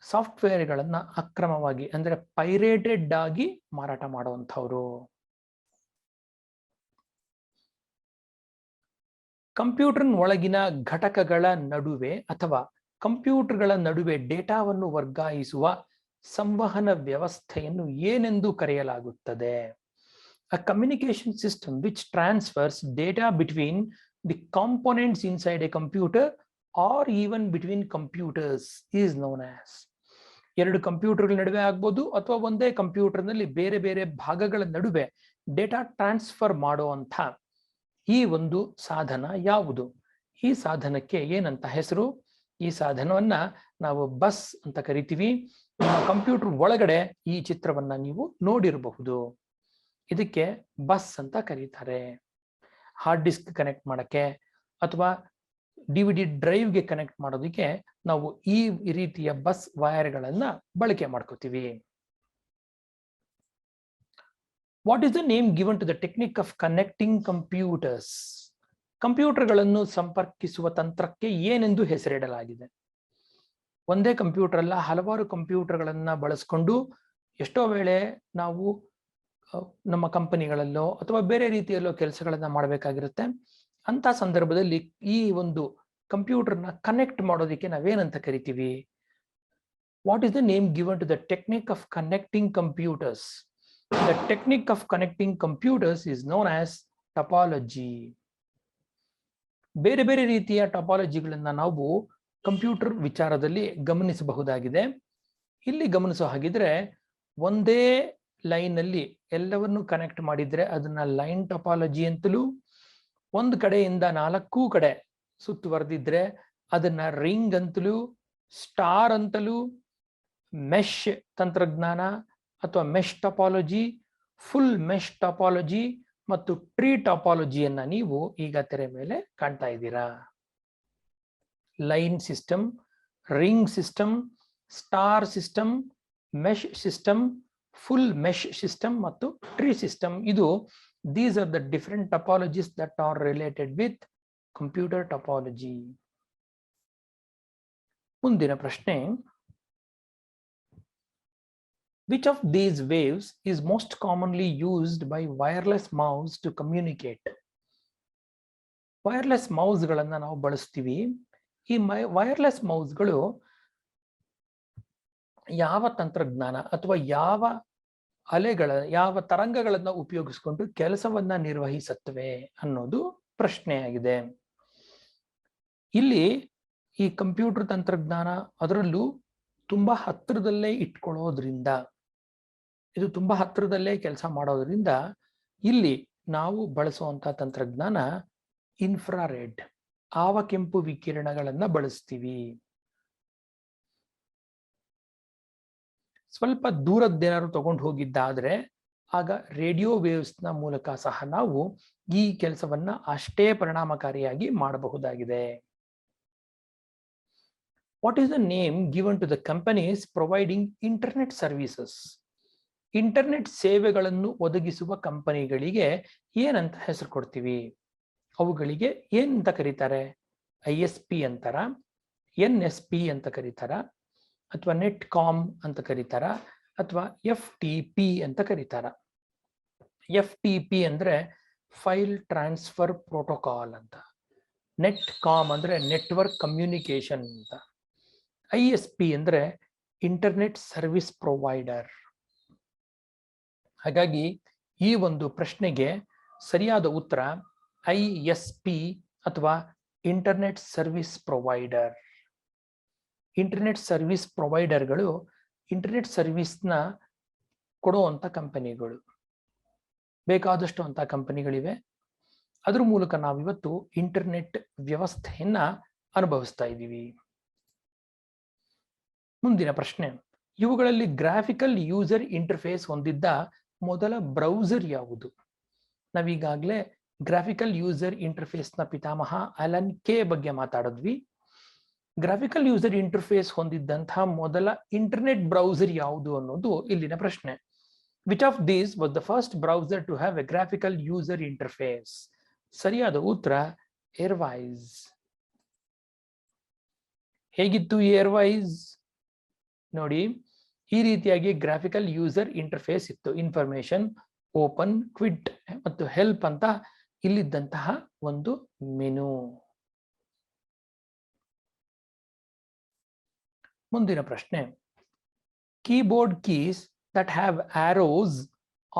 ಸಾಫ್ಟ್ವೇರ್ಗಳನ್ನ ಅಕ್ರಮವಾಗಿ ಅಂದ್ರೆ ಪೈರೇಟೆಡ್ ಆಗಿ ಮಾರಾಟ ಮಾಡುವಂಥವ್ರು. ಕಂಪ್ಯೂಟರ್ ಒಳಗಿನ ಘಟಕಗಳ ನಡುವೆ ಅಥವಾ ಕಂಪ್ಯೂಟರ್ಗಳ ನಡುವೆ ಡೇಟಾವನ್ನು ವರ್ಗಾಯಿಸುವ ಸಂವಹನ ವ್ಯವಸ್ಥೆಯನ್ನು ಏನೆಂದು ಕರೆಯಲಾಗುತ್ತದೆ? A communication system which transfers data between the components inside a computer or even between computers is known as. ಎರಡು ಕಂಪ್ಯೂಟರ್ಗಳ ನಡುವೆ ಆಗ್ಬೋದು ಅಥವಾ ಒಂದೇ ಕಂಪ್ಯೂಟರ್ನಲ್ಲಿ ಬೇರೆ ಬೇರೆ ಭಾಗಗಳ ನಡುವೆ ಡೇಟಾ ಟ್ರಾನ್ಸ್ಫರ್ ಮಾಡುವಂಥ ಈ ಒಂದು ಸಾಧನ ಯಾವುದು? ಈ ಸಾಧನಕ್ಕೆ ಏನಂತ ಹೆಸರು? ಈ ಸಾಧನವನ್ನ ನಾವು ಬಸ್ ಅಂತ ಕರಿತೀವಿ. ಕಂಪ್ಯೂಟರ್ ಒಳಗಡೆ ಈ ಚಿತ್ರವನ್ನ ನೀವು ನೋಡಿರಬಹುದು. ಇದಕ್ಕೆ ಬಸ್ ಅಂತ ಕರೀತಾರೆ. ಹಾರ್ಡ್ ಡಿಸ್ಕ್ ಕನೆಕ್ಟ್ ಮಾಡಕ್ಕೆ ಅಥವಾ DVD ಡ್ರೈವ್ಗೆ ಕನೆಕ್ಟ್ ಮಾಡೋದಕ್ಕೆ ನಾವು ಈ ರೀತಿಯ ಬಸ್ ವೈರ್ಗಳನ್ನ ಬಳಕೆ ಮಾಡ್ಕೋತೀವಿ. What is the name given to the technique of connecting computers? ಕಂಪ್ಯೂಟರ್ಗಳನ್ನು ಸಂಪರ್ಕಿಸುವ ತಂತ್ರಕ್ಕೆ ಏನೆಂದು ಹೆಸರಿಡಲಾಗಿದೆ? ಒಂದೇ ಕಂಪ್ಯೂಟರ್ ಅಲ್ಲ, ಹಲವಾರು ಕಂಪ್ಯೂಟರ್ಗಳನ್ನ ಬಳಸ್ಕೊಂಡು ಎಷ್ಟೋ ವೇಳೆ ನಾವು ನಮ್ಮ ಕಂಪನಿಗಳಲ್ಲೋ ಅಥವಾ ಬೇರೆ ರೀತಿಯಲ್ಲೋ ಕೆಲಸಗಳನ್ನ ಮಾಡಬೇಕಾಗಿರುತ್ತೆ. ಅಂತ ಸಂದರ್ಭದಲ್ಲಿ ಈ ಒಂದು ಕಂಪ್ಯೂಟರ್ನ ಕನೆಕ್ಟ್ ಮಾಡೋದಕ್ಕೆ ನಾವೇನಂತ ಕರಿತೀವಿ? What is the name given to the technique of connecting computers? The technique of connecting computers is known as topology. ಬೇರೆ ಬೇರೆ ರೀತಿಯ ಟಪಾಲಜಿಗಳನ್ನ ನಾವು ಕಂಪ್ಯೂಟರ್ ವಿಚಾರದಲ್ಲಿ ಗಮನಿಸಬಹುದಾಗಿದೆ. ಇಲ್ಲಿ ಗಮನಿಸೋ ಹಾಗಿದ್ರೆ ಒಂದೇ ಲೈನ್ ಅಲ್ಲಿ ಎಲ್ಲವನ್ನು ಕನೆಕ್ಟ್ ಮಾಡಿದ್ರೆ ಅದನ್ನ ಲೈನ್ ಟಪಾಲಜಿ ಅಂತಲೂ, ಒಂದು ಕಡೆಯಿಂದ 4 ಕಡೆ ಸುತ್ತುವರೆದಿದ್ರೆ ಅದನ್ನ ರಿಂಗ್ ಅಂತಲೂ, ಸ್ಟಾರ್ ಅಂತಲೂ, ಮೆಶ್ ತಂತ್ರಜ್ಞಾನ ಅಥವಾ mesh topology, full mesh topology ಮತ್ತು ಟ್ರೀ ಟಾಪಾಲಜಿಯನ್ನ ನೀವು ಈಗ ತೆರೆ ಮೇಲೆ ಕಾಣ್ತಾ ಇದ್ದೀರಾ. Line system, ring system, star system, mesh system, full mesh system ಮತ್ತು tree system. These are the different topologies that are related with computer topology. ಮುಂದಿನ ಪ್ರಶ್ನೆ, which of these waves is most commonly used by wireless mouse to communicate? Wireless ಮೌಸ್ಗಳನ್ನ ನಾವು ಬಳಸ್ತೀವಿ. ಈ wireless ಮೌಸ್ಗಳು ಯಾವ ತಂತ್ರಜ್ಞಾನ ಅಥವಾ ಯಾವ ಯಾವ ತರಂಗಗಳನ್ನ ಉಪಯೋಗಿಸಿಕೊಂಡು ಕೆಲಸವನ್ನ ನಿರ್ವಹಿಸುತ್ತವೆ ಅನ್ನೋದು ಪ್ರಶ್ನೆಯಾಗಿದೆ. ಇಲ್ಲಿ ಈ ಕಂಪ್ಯೂಟರ್ ತಂತ್ರಜ್ಞಾನ ಅದರಲ್ಲೂ ತುಂಬಾ ಹತ್ತಿರದಲ್ಲೇ ಇಟ್ಕೊಳ್ಳೋದ್ರಿಂದ, ಇದು ತುಂಬಾ ಹತ್ತಿರದಲ್ಲೇ ಕೆಲಸ ಮಾಡೋದ್ರಿಂದ ಇಲ್ಲಿ ನಾವು ಬಳಸುವಂತ ತಂತ್ರಜ್ಞಾನ ಇನ್ಫ್ರಾರೆಡ್, ಆವಕೆಂಪು ವಿಕಿರಣಗಳನ್ನ ಬಳಸ್ತೀವಿ. ಸ್ವಲ್ಪ ದೂರದ್ದೇನಾದ್ರು ತಗೊಂಡು ಹೋಗಿದ್ದಾದ್ರೆ ಆಗ ರೇಡಿಯೋ ವೇವ್ಸ್ ನ ಮೂಲಕ ಸಹ ನಾವು ಈ ಕೆಲಸವನ್ನ ಅಷ್ಟೇ ಪರಿಣಾಮಕಾರಿಯಾಗಿ ಮಾಡಬಹುದಾಗಿದೆ. What is the name given to the companies providing internet services? Internet ಸೇವೆಗಳನ್ನು ಒದಗಿಸುವ ಕಂಪನಿಗಳಿಗೆ ಏನಂತ ಹೆಸರು ಕೊಡ್ತೀವಿ? ಅವುಗಳಿಗೆ ಏನಂತ ಕರೀತಾರೆ? ISP ಅಂತಾರ, NSP ಅಂತ ಕರೀತಾರ, ಅಥವಾ ನೆಟ್ ಕಾಮ್ ಅಂತ ಕರೀತಾರ, ಅಥವಾ FTP ಅಂತ ಕರೀತಾರ. FTP ಅಂದ್ರೆ ಫೈಲ್ ಟ್ರಾನ್ಸ್ಫರ್ ಪ್ರೋಟೋಕಾಲ್ ಅಂತ, ನೆಟ್ ಕಾಮ್ ಅಂದ್ರೆ ನೆಟ್ವರ್ಕ್ ಕಮ್ಯುನಿಕೇಶನ್ ಅಂತ, ISP ಅಂದ್ರೆ ಇಂಟರ್ನೆಟ್ ಸರ್ವಿಸ್ ಪ್ರೊವೈಡರ್. ಹಾಗಾಗಿ ಈ ಒಂದು ಪ್ರಶ್ನೆಗೆ ಸರಿಯಾದ ಉತ್ತರ ISP ಅಥವಾ internet service provider. Internet service ಪ್ರೊವೈಡರ್ಗಳು ಇಂಟರ್ನೆಟ್ ಸರ್ವಿಸ್ನ ಕೊಡುವಂತ ಕಂಪನಿಗಳು. ಬೇಕಾದಷ್ಟು ಅಂತ ಕಂಪನಿಗಳಿವೆ. ಅದ್ರ ಮೂಲಕ ನಾವಿವತ್ತು ಇಂಟರ್ನೆಟ್ ವ್ಯವಸ್ಥೆಯನ್ನ ಅನುಭವಿಸ್ತಾ ಇದ್ದೀವಿ. ಮುಂದಿನ ಪ್ರಶ್ನೆ, ಇವುಗಳಲ್ಲಿ ಗ್ರಾಫಿಕಲ್ ಯೂಸರ್ ಇಂಟರ್ಫೇಸ್ ಹೊಂದಿದ್ದ ಮೊದಲ ಬ್ರೌಸರ್ ಯಾವುದು? ನಾವೀಗಾಗಲೇ ಗ್ರಾಫಿಕಲ್ ಯೂಸರ್ ಇಂಟರ್ಫೇಸ್ನ ಪಿತಾಮಹ ಅಲನ್ ಕೆ ಬಗ್ಗೆ ಮಾತಾಡಿದ್ವಿ. ಗ್ರಾಫಿಕಲ್ ಯೂಸರ್ ಇಂಟರ್ಫೇಸ್ ಹೊಂದಿದ್ದಂತಹ ಮೊದಲ ಇಂಟರ್ನೆಟ್ ಬ್ರೌಸರ್ ಯಾವುದು ಅನ್ನೋದು ಇಲ್ಲಿನ ಪ್ರಶ್ನೆ. Which of these was the first browser to have a graphical user interface? ಸರಿಯಾದ ಉತ್ತರ ಏರ್ವೈಸ್. ಹೇಗಿತ್ತು ಏರ್ವೈಸ್? ನೋಡಿ, ಈ ರೀತಿಯಾಗಿ ಗ್ರಾಫಿಕಲ್ ಯೂಸರ್ ಇಂಟರ್ಫೇಸ್ ಇತ್ತು. ಇನ್ಫಾರ್ಮೇಶನ್, ಓಪನ್, ಕ್ವಿಟ್ ಮತ್ತು ಹೆಲ್ಪ್ ಅಂತ ಇಲ್ಲಿದ್ದಂತಹ ಒಂದು ಮೆನು. ಮುಂದಿನ ಪ್ರಶ್ನೆ, keyboard keys that have arrows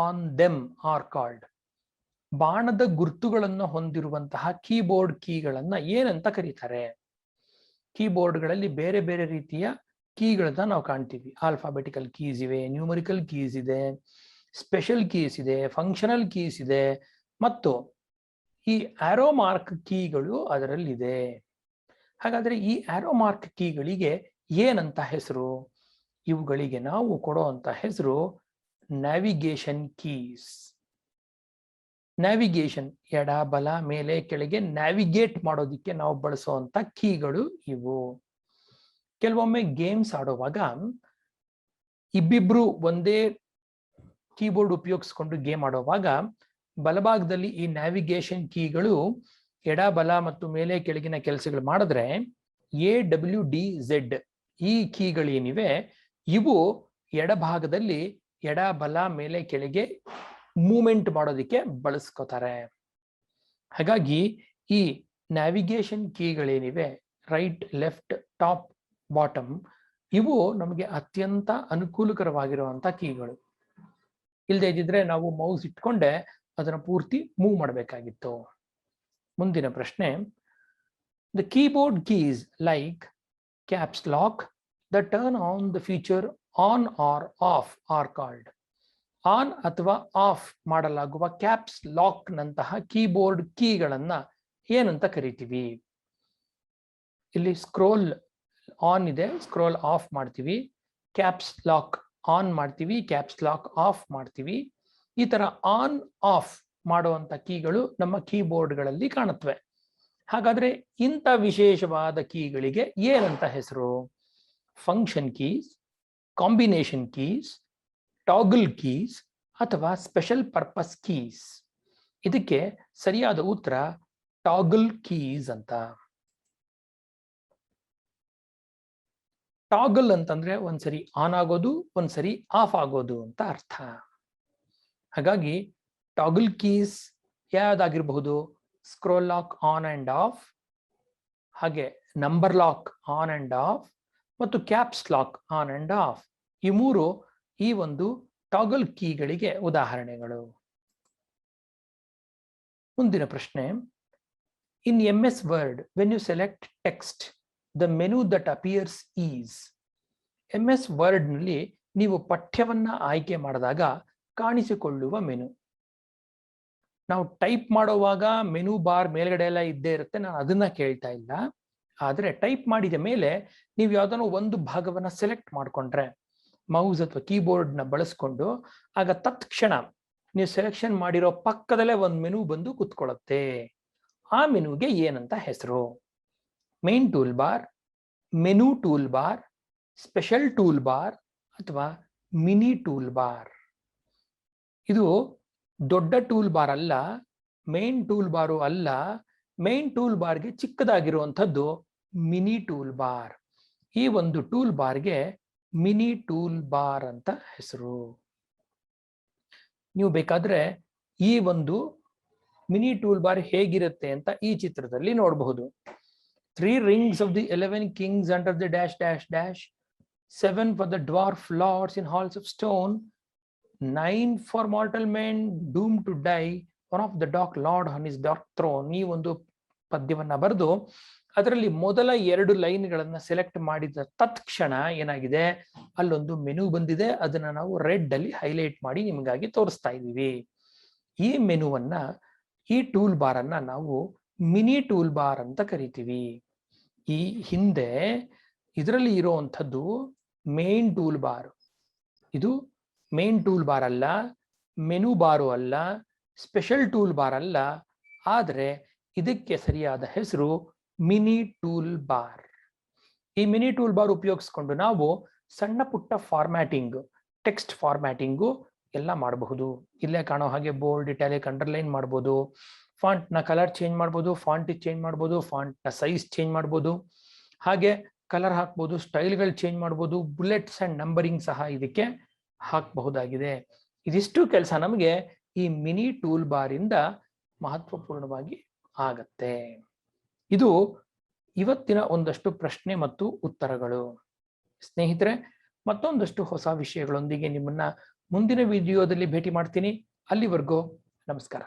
on them are called? ಬಾಣದ ಗುರುತುಗಳನ್ನು ಹೊಂದಿರುವಂತಹ ಕೀಬೋರ್ಡ್ ಕೀಗಳನ್ನ ಏನಂತ ಕರೀತಾರೆ? ಕೀಬೋರ್ಡ್ಗಳಲ್ಲಿ ಬೇರೆ ಬೇರೆ ರೀತಿಯ ಕೀಗಳನ್ನ ನಾವು ಕಾಣ್ತೀವಿ. ಆಲ್ಫಾಬೆಟಿಕಲ್ ಕೀಸ್ ಇವೆ, ನ್ಯೂಮರಿಕಲ್ ಕೀಸ್ ಇದೆ, ಸ್ಪೆಷಲ್ ಕೀಸ್ ಇದೆ, ಫಂಕ್ಷನಲ್ ಕೀಸ್ ಇದೆ, ಮತ್ತು ಈ ಆರೋ ಮಾರ್ಕ್ ಕೀಗಳು ಅದರಲ್ಲಿದೆ. ಹಾಗಾದ್ರೆ ಈ ಆರೋ ಮಾರ್ಕ್ ಕೀಗಳಿಗೆ ಏನಂತ ಹೆಸರು? ಇವುಗಳಿಗೆ ನಾವು ಕೊಡುವಂತ ಹೆಸರು ನ್ಯಾವಿಗೇಷನ್ ಕೀಸ್. ನ್ಯಾವಿಗೇಷನ್, ಎಡ ಬಲ ಮೇಲೆ ಕೆಳಗೆ ನ್ಯಾವಿಗೇಟ್ ಮಾಡೋದಿಕ್ಕೆ ನಾವು ಬಳಸುವಂತ ಕೀಗಳು ಇವು. ಕೆಲವೊಮ್ಮೆ ಗೇಮ್ಸ್ ಆಡುವಾಗ ಇಬ್ಬಿಬ್ರು ಒಂದೇ ಕೀಬೋರ್ಡ್ ಉಪಯೋಗಿಸ್ಕೊಂಡು ಗೇಮ್ ಆಡುವಾಗ ಬಲಭಾಗದಲ್ಲಿ ಈ ನ್ಯಾವಿಗೇಷನ್ ಕೀಗಳು ಎಡ ಬಲ ಮತ್ತು ಮೇಲೆ ಕೆಳಗಿನ ಕೆಲಸಗಳು ಮಾಡಿದ್ರೆ AWDZ ಈ ಕೀಗಳೇನಿವೆ ಇವು ಎಡಭಾಗದಲ್ಲಿ ಎಡ ಬಲ ಮೇಲೆ ಕೆಳಗೆ ಮೂವ್ಮೆಂಟ್ ಮಾಡೋದಕ್ಕೆ ಬಳಸ್ಕೋತಾರೆ. ಹಾಗಾಗಿ ಈ ನ್ಯಾವಿಗೇಷನ್ ಕೀಗಳೇನಿವೆ, ರೈಟ್, ಲೆಫ್ಟ್, ಟಾಪ್, ಬಾಟಮ್, ಇವು ನಮಗೆ ಅತ್ಯಂತ ಅನುಕೂಲಕರವಾಗಿರುವಂತ ಕೀಗಳು. ಇಲ್ಲದೆ ಇದ್ದಿದ್ರೆ ನಾವು ಮೌಸ್ ಇಟ್ಕೊಂಡೆ ಅದನ್ನು ಪೂರ್ತಿ ಮೂವ್ ಮಾಡಬೇಕಾಗಿತ್ತು. ಮುಂದಿನ ಪ್ರಶ್ನೆ, the keyboard keys like caps lock, the turn on the feature on or off are called? On ಅಥವಾ ಆಫ್ ಮಾಡಲಾಗುವ ಕ್ಯಾಪ್ಸ್ ಲಾಕ್ ನಂತಹ ಕೀಬೋರ್ಡ್ ಕೀಗಳನ್ನ ಏನಂತ ಕರಿತೀವಿ? ಇಲ್ಲಿ ಸ್ಕ್ರೋಲ್ ಆನ್ ಇದೆ, ಸ್ಕ್ರೋಲ್ ಆಫ್ ಮಾಡ್ತೀವಿ. ಕ್ಯಾಪ್ಸ್ ಲಾಕ್ ಆನ್ ಮಾಡ್ತೀವಿ, ಕ್ಯಾಪ್ಸ್ ಲಾಕ್ ಆಫ್ ಮಾಡ್ತೀವಿ. ಈ ತರ ಆನ್ ಆಫ್ ಮಾಡುವಂತ ಕೀಗಳು ನಮ್ಮ ಕೀಬೋರ್ಡ್ಗಳಲ್ಲಿ ಕಾಣುತ್ತವೆ. ಹಾಗಾದ್ರೆ ಇಂಥ ವಿಶೇಷವಾದ ಕೀಗಳಿಗೆ ಏನಂತ ಹೆಸರು? Function keys, combination keys, toggle keys ಅಥವಾ ಸ್ಪೆಷಲ್ ಪರ್ಪಸ್ ಕೀಸ್? ಇದಕ್ಕೆ ಸರಿಯಾದ ಉತ್ತರ ಟಾಗಲ್ ಕೀಸ್ ಅಂತ. ಟಾಗಲ್ ಅಂತಂದ್ರೆ ಒಂದ್ಸರಿ ಆನ್ ಆಗೋದು, ಒಂದ್ಸರಿ ಆಫ್ ಆಗೋದು ಅಂತ ಅರ್ಥ. ಹಾಗಾಗಿ ಟಾಗಲ್ ಕೀಸ್ ಯಾವ್ದಾಗಿರಬಹುದು? Scroll lock on and off, ಹಾಗೆ number lock on and off ಮತ್ತು caps lock on and off. ಈ ಮೂರು ಈ ಒಂದು ಟಾಗಲ್ ಕೀಗಳಿಗೆ ಉದಾಹರಣೆಗಳು. ಮುಂದಿನ ಪ್ರಶ್ನೆ, ಇನ್ MS Word when you select text the menu that appears is? MS Word ನಲ್ಲಿ ನೀವು ಪಠ್ಯವನ್ನ ಆಯ್ಕೆ ಮಾಡಿದಾಗ ಕಾಣಿಸಿಕೊಳ್ಳುವ ಮೆನು. ನಾವು ಟೈಪ್ ಮಾಡುವಾಗ ಮೆನು ಬಾರ್ ಮೇಲ್ಗಡೆ ಎಲ್ಲ ಇದ್ದೇ ಇರುತ್ತೆ, ನಾನು ಅದನ್ನ ಕೇಳ್ತಾ ಇಲ್ಲ. ಆದ್ರೆ ಟೈಪ್ ಮಾಡಿದ ಮೇಲೆ ನೀವು ಯಾವ್ದಾನೋ ಒಂದು ಭಾಗವನ್ನ ಸೆಲೆಕ್ಟ್ ಮಾಡ್ಕೊಂಡ್ರೆ ಮೌಸ್ ಅಥವಾ ಕೀಬೋರ್ಡ್ ನ ಬಳಸ್ಕೊಂಡು, ಆಗ ತತ್ಕ್ಷಣ ನೀವು ಸೆಲೆಕ್ಷನ್ ಮಾಡಿರೋ ಪಕ್ಕದಲ್ಲೇ ಒಂದು ಮೆನು ಬಂದು ಕುತ್ಕೊಳ್ಳುತ್ತೆ. ಆ ಮೆನುಗೆ ಏನಂತ ಹೆಸರು? Main toolbar, menu toolbar, special toolbar ಅಥವಾ ಮಿನಿ ಟೂಲ್ ಬಾರ್? ಇದು ದೊಡ್ಡ ಟೂಲ್ ಬಾರ್ ಅಲ್ಲ, ಮೇನ್ ಟೂಲ್ ಬಾರು ಅಲ್ಲ, ಮೇನ್ ಟೂಲ್ ಬಾರ್ಗೆ ಚಿಕ್ಕದಾಗಿರುವಂಥದ್ದು ಮಿನಿ ಟೂಲ್ ಬಾರ್. ಈ ಒಂದು ಟೂಲ್ ಬಾರ್ಗೆ ಮಿನಿ ಟೂಲ್ ಬಾರ್ ಅಂತ ಹೆಸರು. ನೀವು ಬೇಕಾದ್ರೆ ಈ ಒಂದು ಮಿನಿ ಟೂಲ್ ಬಾರ್ ಹೇಗಿರುತ್ತೆ ಅಂತ ಈ ಚಿತ್ರದಲ್ಲಿ ನೋಡಬಹುದು. 3 rings of the 11 kings under the dash dash dash, 7 for the dwarf lords in halls of stone, 9 for mortal men doomed to die, one of the dark lord on his dark throne. ಈ ಒಂದು ಪದ್ಯವನ್ನ ಬರೆದು ಅದರಲ್ಲಿ ಮೊದಲ 2 ಲೈನ್ಗಳನ್ನ select ಮಾಡಿದ ತತ್ಕ್ಷಣ ಏನಾಗಿದೆ, ಅಲ್ಲೊಂದು menu ಬಂದಿದೆ. ಅದನ್ನ ನಾವು ರೆಡ್ ಅಲ್ಲಿ ಹೈಲೈಟ್ ಮಾಡಿ ನಿಮಗಾಗಿ ತೋರಿಸ್ತಾ ಇದ್ದೀವಿ. ಈ ಮೆನುವನ್ನ, ಈ ಟೂಲ್ ಬಾರ್ ಅನ್ನ ನಾವು ಮಿನಿ ಟೂಲ್ ಬಾರ್ ಅಂತ ಕರಿತೀವಿ. ಈ ಹಿಂದೆ ಇದರಲ್ಲಿ ಇರುವಂಥದ್ದು ಮೇನ್ ಟೂಲ್ ಬಾರ್. ಇದು ಮೇನ್ ಟೂಲ್ ಬಾರ್ ಅಲ್ಲ, ಮೆನು ಬಾರು ಅಲ್ಲ, ಸ್ಪೆಷಲ್ ಟೂಲ್ ಬಾರ್ ಅಲ್ಲ, ಆದರೆ ಇದಕ್ಕೆ ಸರಿಯಾದ ಹೆಸರು ಮಿನಿ ಟೂಲ್ ಬಾರ್. ಈ ಮಿನಿ ಟೂಲ್ ಬಾರ್ ಉಪಯೋಗಿಸ್ಕೊಂಡು ನಾವು ಸಣ್ಣ ಪುಟ್ಟ ಫಾರ್ಮ್ಯಾಟಿಂಗ್, ಟೆಕ್ಸ್ಟ್ ಫಾರ್ಮ್ಯಾಟಿಂಗು ಎಲ್ಲ ಮಾಡಬಹುದು. ಇಲ್ಲೇ ಕಾಣೋ ಹಾಗೆ ಬೋಲ್ಡ್, ಇಟಾಲಿಕ್, ಅಂಡರ್ಲೈನ್ ಮಾಡ್ಬೋದು, ಫಾಂಟ್ ನ ಕಲರ್ ಚೇಂಜ್ ಮಾಡ್ಬೋದು, ಫಾಂಟ್ ಚೇಂಜ್ ಮಾಡ್ಬೋದು, ಫಾಂಟ್ ನ ಸೈಜ್ ಚೇಂಜ್ ಮಾಡ್ಬೋದು, ಹಾಗೆ ಕಲರ್ ಹಾಕ್ಬೋದು, ಸ್ಟೈಲ್ಗಳು ಚೇಂಜ್ ಮಾಡ್ಬೋದು, ಬುಲೆಟ್ಸ್ ಅಂಡ್ ನಂಬರಿಂಗ್ ಸಹ ಇದಕ್ಕೆ ಹಾಕಬಹುದಾಗಿದೆ. ಇದಿಷ್ಟು ಕೆಲಸ ನಮಗೆ ಈ ಮಿನಿ ಟೂಲ್ ಬಾರ್ ಇಂದ ಮಹತ್ವಪೂರ್ಣವಾಗಿ ಆಗತ್ತೆ. ಇದು ಇವತ್ತಿನ ಒಂದಷ್ಟು ಪ್ರಶ್ನೆ ಮತ್ತು ಉತ್ತರಗಳು. ಸ್ನೇಹಿತರೆ, ಮತ್ತೊಂದಷ್ಟು ಹೊಸ ವಿಷಯಗಳೊಂದಿಗೆ ನಿಮ್ಮನ್ನ ಮುಂದಿನ ವಿಡಿಯೋದಲ್ಲಿ ಭೇಟಿ ಮಾಡ್ತೀನಿ. ಅಲ್ಲಿವರೆಗೂ ನಮಸ್ಕಾರ.